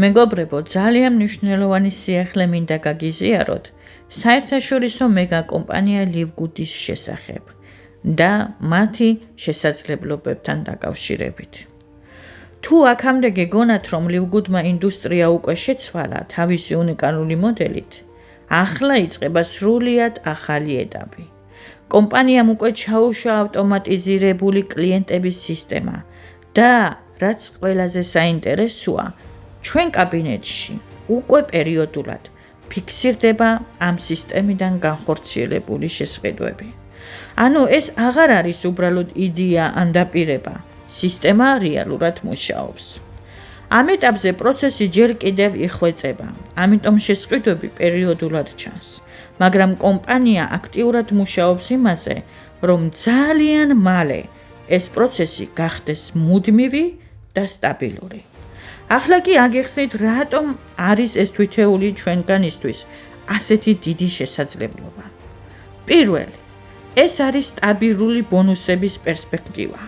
მეგობრებო, ძალიან მნიშვნელოვანი სიახლე მინდა გაგიზიაროთ საერთაშორისო მეგაკომპანია ლივგუდის შესახებ და მათი შესაძლებლობებთან დაკავშირებით. თუ აქამდე გეგონათ, რომ ლივგუდმა ინდუსტრია უკვე შეცვალა თავისი უნიკალური მოდელით, ახლა იწყება სრულიად ახალი ეტაპი. კომპანიამ უკვე ჩაუშვა ავტომატიზირებული კლიენტების სისტემა და რაც ყველაზე საინტერესოა, ჩვენ კაბინეტში უკვე პერიოდულად ფიქსირდება ამ სისტემიდან განხორციელებული შესყიდვები. ანუ ეს აღარ არის უბრალოდ იდეა ან დაპირება, სისტემა რეალურად მუშაობს. ამ ეტაპზე პროცესი ჯერ კიდევ იხვეწება, ამიტომ შესყიდვები პერიოდულად ჩანს, მაგრამ კომპანია აქტიურად მუშაობს იმაზე, რომ ძალიან მალე ეს პროცესი გახდეს მუდმივი და სტაბილური. ახლა კი აგიხსნით, რატომ არის ეს თვითეული ჩვენგანისთვის ასეთი დიდი შესაძლებლობა. პირველი, ეს არის სტაბილური ბონუსების პერსპექტივა.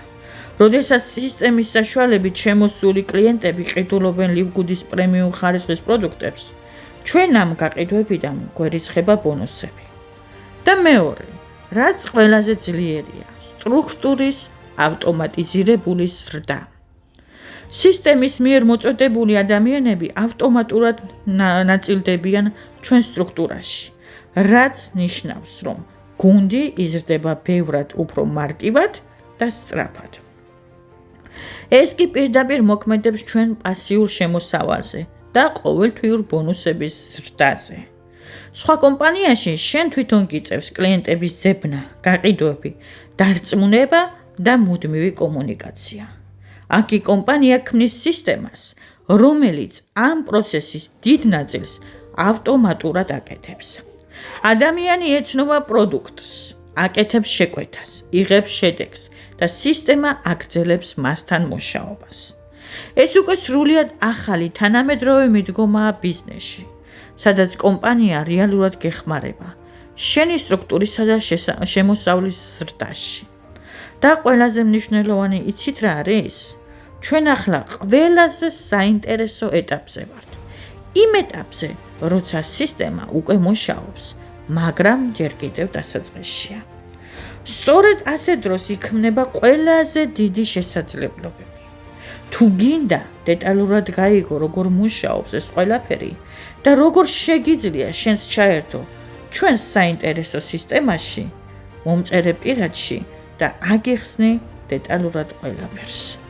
როდესაც სისტემის საშუალებით შემოსული კლიენტები ყიდულობენ ლივგუდის პრემიუმ ხარისხის პროდუქტებს, ჩვენ ამ გაყიდვებიდან გვერიცხება ბონუსები. და მეორე, რაც ყველაზე ძლიერია, სტრუქტურის ავტომატიზირებული ზრდა. სისტემის მიერ მოწოდებული ადამიანები ავტომატურად ნაწილდებიან ჩვენ სტრუქტურაში, რაც ნიშნავს, რომ გუნდი იზრდება ბევრად უფრო მარტივად და სწრაფად. ეს კი პირდაპირ მოქმედებს ჩვენ პასიურ შემოსავალზე და ყოველთვიურ ბონუსების ზრდაზე. სხვა კომპანიაში შენ თვითონ გიწევს კლიენტების ძებნა, გაყიდვები, დარწმუნება და მუდმივი კომუნიკაცია. აქ კომპანია ქმნის სისტემას, რომელიც ამ პროცესის დიდ ნაწილს ავტომატურად აკეთებს. ადამიანი ეცნობა პროდუქტს, აკეთებს შეკვეთას, იღებს შედეგს და სისტემა აგრძელებს მასთან მუშაობას. ეს უკვე სრულიად ახალი თანამედროვე მიდგომაა ბიზნესში, სადაც კომპანია რეალურად გეხმარება შენი სტრუქტურისა და შემოსავლის ზრდაში. და ყველაზე მნიშვნელოვანი იცით რა არის? ჩვენ ახლა ყველაზე საინტერესო ეტაპზე ვართ. იმ ეტაპზე, როცა სისტემა უკვე მუშაობს, მაგრამ ჯერ კიდევ დასაწყისშია. სწორედ ასე დროს იქმნება ყველაზე დიდი შესაძლებლობები. თუ გინდა დეტალურად გაიგო, როგორ მუშაობს ეს ყველაფერი და როგორ შეგიძლია შენს ჩაერთო ჩვენს საინტერესო სისტემაში, მომწერე პირადში და აგიხსნი დეტალურად ყველაფერს.